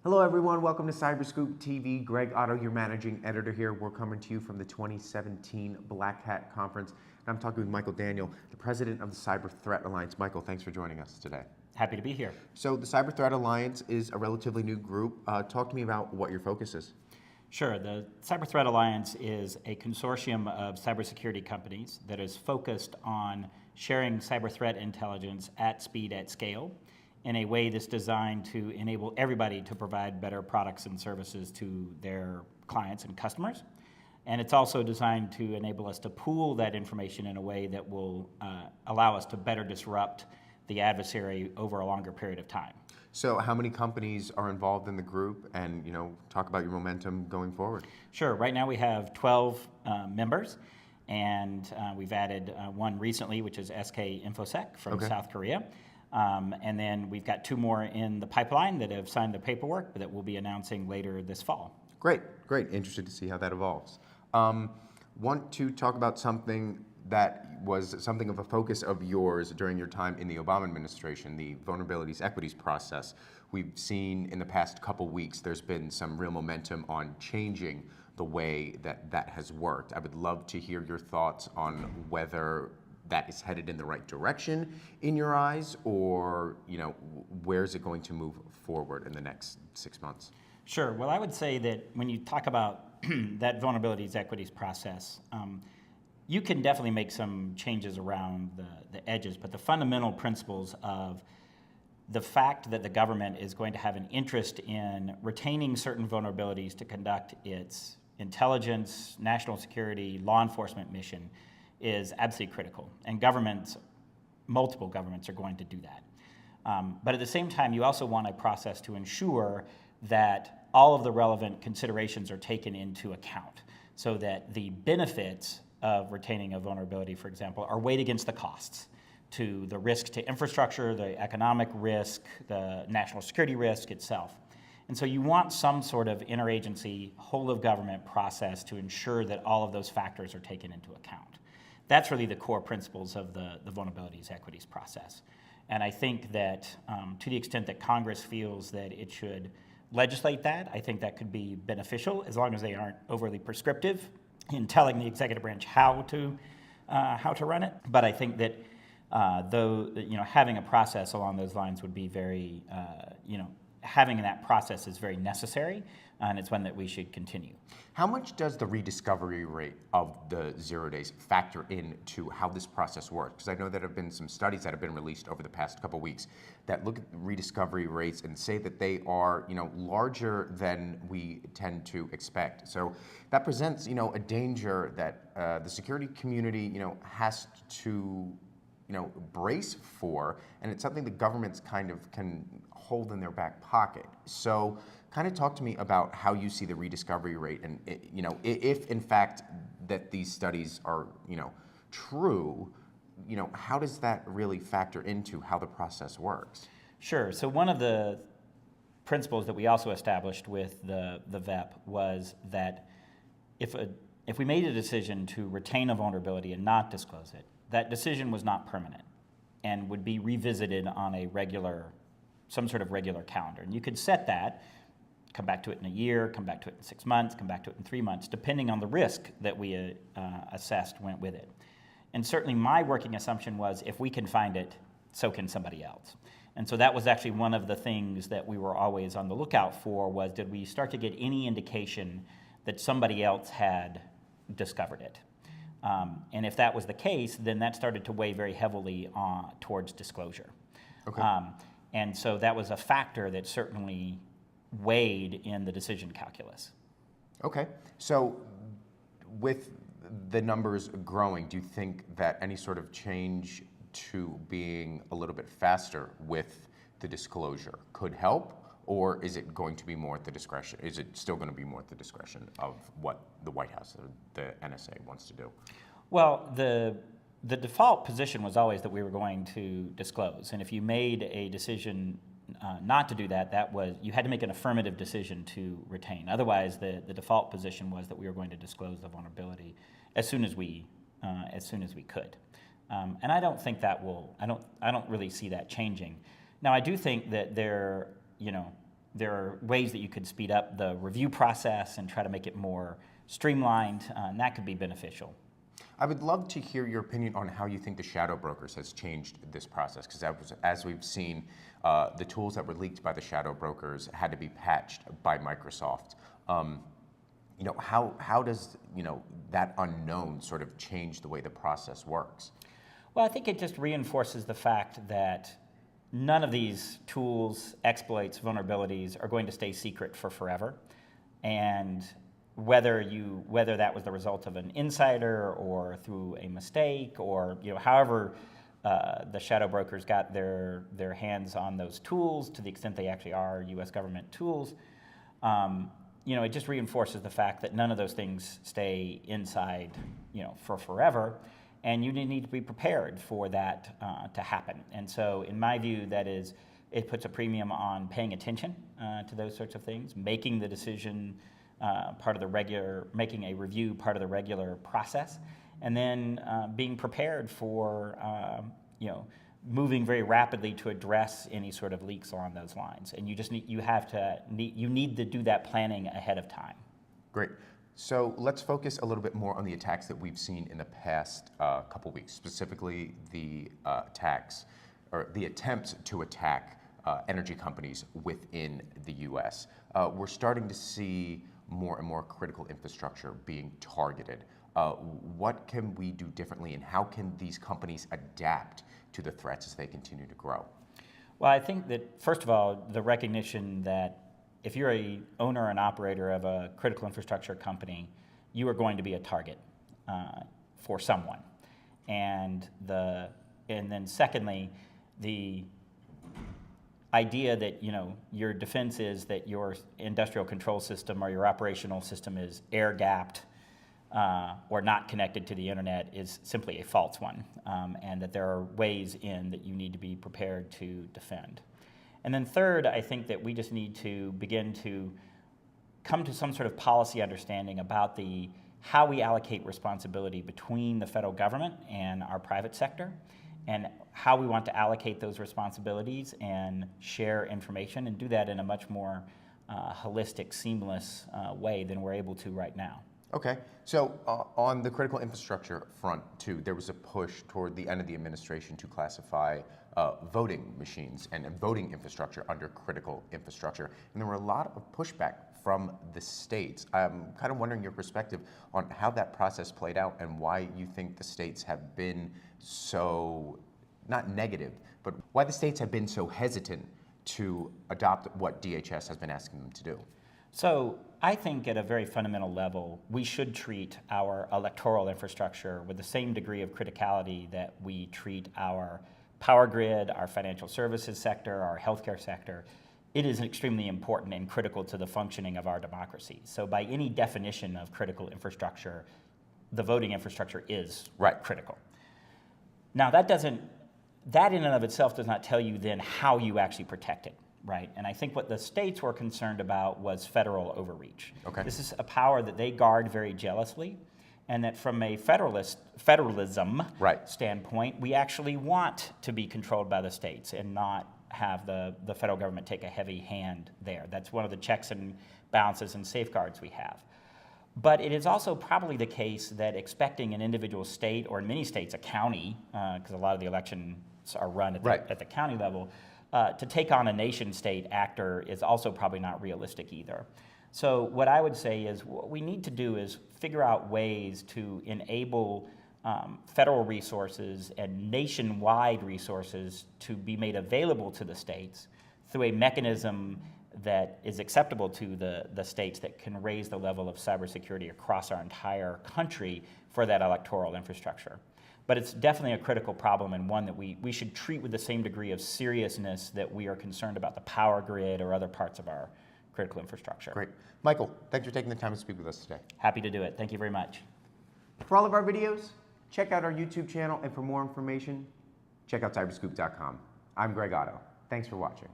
Hello everyone, welcome to CyberScoop TV. Greg Otto, your managing editor here. We're coming to you from the 2017 Black Hat Conference. And I'm talking with Michael Daniel, the president of the Cyber Threat Alliance. Michael, thanks for joining us today. Happy to be here. So the Cyber Threat Alliance is a relatively new group. Talk to me about what your focus is. Sure. The Cyber Threat Alliance is a consortium of cybersecurity companies that is focused on sharing cyber threat intelligence at speed, at scale, in a way that's designed to enable everybody to provide better products and services to their clients and customers. And it's also designed to enable us to pool that information in a way that will allow us to better disrupt the adversary over a longer period of time. So how many companies are involved in the group, and talk about your momentum going forward? Sure. Right now we have 12 members, and we've added one recently, which is SK InfoSec from South Korea. And then we've got two more in the pipeline that have signed the paperwork that we'll be announcing later this fall. Great, great. Interested to see how that evolves. Want to talk about something that was something of a focus of yours during your time in the Obama administration, the vulnerabilities equities process. We've seen in the past couple weeks there's been some real momentum on changing the way that has worked. I would love to hear your thoughts on whether that is headed in the right direction in your eyes, or where is it going to move forward in the next 6 months? Sure. Well, I would say that when you talk about that vulnerabilities equities process, you can definitely make some changes around the edges, but the fundamental principles of the fact that the government is going to have an interest in retaining certain vulnerabilities to conduct its intelligence, national security, law enforcement mission is absolutely critical. And governments, multiple governments, are going to do that. But at the same time, you also want a process to ensure that all of the relevant considerations are taken into account so that the benefits of retaining a vulnerability, for example, are weighed against the costs, to the risk to infrastructure, the economic risk, the national security risk itself. And so you want some sort of interagency, whole-of-government process to ensure that all of those factors are taken into account. That's really the core principles of the vulnerabilities equities process. And I think that to the extent that Congress feels that it should legislate that, I think that could be beneficial as long as they aren't overly prescriptive in telling the executive branch how to run it. But I think that having a process along those lines would be very, having that process is very necessary, and it's one that we should continue. How much does the rediscovery rate of the 0 days factor into how this process works? Because I know there have been some studies that have been released over the past couple of weeks that look at rediscovery rates and say that they are, larger than we tend to expect. So that presents, a danger that the security community, has to, brace for, and it's something the governments kind of can hold in their back pocket. So kind of talk to me about how you see the rediscovery rate, and if in fact that these studies are true, how does that really factor into how the process works? Sure. So one of the principles that we also established with the VEP was that if we made a decision to retain a vulnerability and not disclose it, that decision was not permanent and would be revisited on some sort of regular calendar. And you could set that, come back to it in a year, come back to it in 6 months, come back to it in 3 months, depending on the risk that we assessed went with it. And certainly my working assumption was if we can find it, so can somebody else. And so that was actually one of the things that we were always on the lookout for, was did we start to get any indication that somebody else had discovered it? And if that was the case, then that started to weigh very heavily towards disclosure. Okay. And so that was a factor that certainly weighed in the decision calculus. Okay. So with the numbers growing, do you think that any sort of change to being a little bit faster with the disclosure could help? Or is it going to be more at the discretion? Is it still going to be more at the discretion of what the White House or the NSA wants to do? Well, the default position was always that we were going to disclose. And if you made a decision not to do that was, you had to make an affirmative decision to retain. Otherwise, the default position was that we were going to disclose the vulnerability as soon as we could. And I don't think that will. I don't really see that changing. Now, I do think that there, there are ways that you could speed up the review process and try to make it more streamlined, and that could be beneficial. I would love to hear your opinion on how you think the shadow brokers has changed this process, because as we've seen, the tools that were leaked by the shadow brokers had to be patched by Microsoft. How does that unknown sort of change the way the process works? Well, I think it just reinforces the fact that none of these tools, exploits, vulnerabilities are going to stay secret for forever, and whether that was the result of an insider or through a mistake, or however the shadow brokers got their hands on those tools, to the extent they actually are U.S. government tools, it just reinforces the fact that none of those things stay inside, for forever, and you need to be prepared for that to happen. And so, in my view, it puts a premium on paying attention to those sorts of things, making the decision making a review part of the regular process, and then being prepared for moving very rapidly to address any sort of leaks along those lines. And you need to do that planning ahead of time. Great. So let's focus a little bit more on the attacks that we've seen in the past couple weeks, specifically the attempts to attack energy companies within the U.S. We're starting to see more and more critical infrastructure being targeted. What can we do differently, and how can these companies adapt to the threats as they continue to grow? Well, I think that, first of all, the recognition that if you're an owner and operator of a critical infrastructure company, you are going to be a target for someone. And then secondly, the idea that your defense is that your industrial control system or your operational system is air-gapped or not connected to the internet is simply a false one, and that there are ways in that you need to be prepared to defend. And then third, I think that we just need to begin to come to some sort of policy understanding about how we allocate responsibility between the federal government and our private sector, and how we want to allocate those responsibilities and share information, and do that in a much more holistic, seamless way than we're able to right now. Okay, so on the critical infrastructure front too, there was a push toward the end of the administration to classify voting machines and voting infrastructure under critical infrastructure. And there were a lot of pushback from the states. I'm kind of wondering your perspective on how that process played out and why you think the states have been so, not negative, but why the states have been so hesitant to adopt what DHS has been asking them to do. So I think at a very fundamental level, we should treat our electoral infrastructure with the same degree of criticality that we treat our power grid, our financial services sector, our healthcare sector. It is extremely important and critical to the functioning of our democracy. So by any definition of critical infrastructure, the voting infrastructure is critical. Now that in and of itself does not tell you then how you actually protect it. Right, and I think what the states were concerned about was federal overreach. Okay. This is a power that they guard very jealously, and that from a federalism standpoint, we actually want to be controlled by the states and not have the federal government take a heavy hand there. That's one of the checks and balances and safeguards we have. But it is also probably the case that expecting an individual state, or in many states a county, because a lot of the elections are run at the county level, to take on a nation-state actor is also probably not realistic either. So what I would say is what we need to do is figure out ways to enable federal resources and nationwide resources to be made available to the states through a mechanism that is acceptable to the states, that can raise the level of cybersecurity across our entire country for that electoral infrastructure. But it's definitely a critical problem, and one that we should treat with the same degree of seriousness that we are concerned about the power grid or other parts of our critical infrastructure. Great. Michael, thanks for taking the time to speak with us today. Happy to do it. Thank you very much. For all of our videos, check out our YouTube channel, and for more information, check out cyberscoop.com. I'm Greg Otto. Thanks for watching.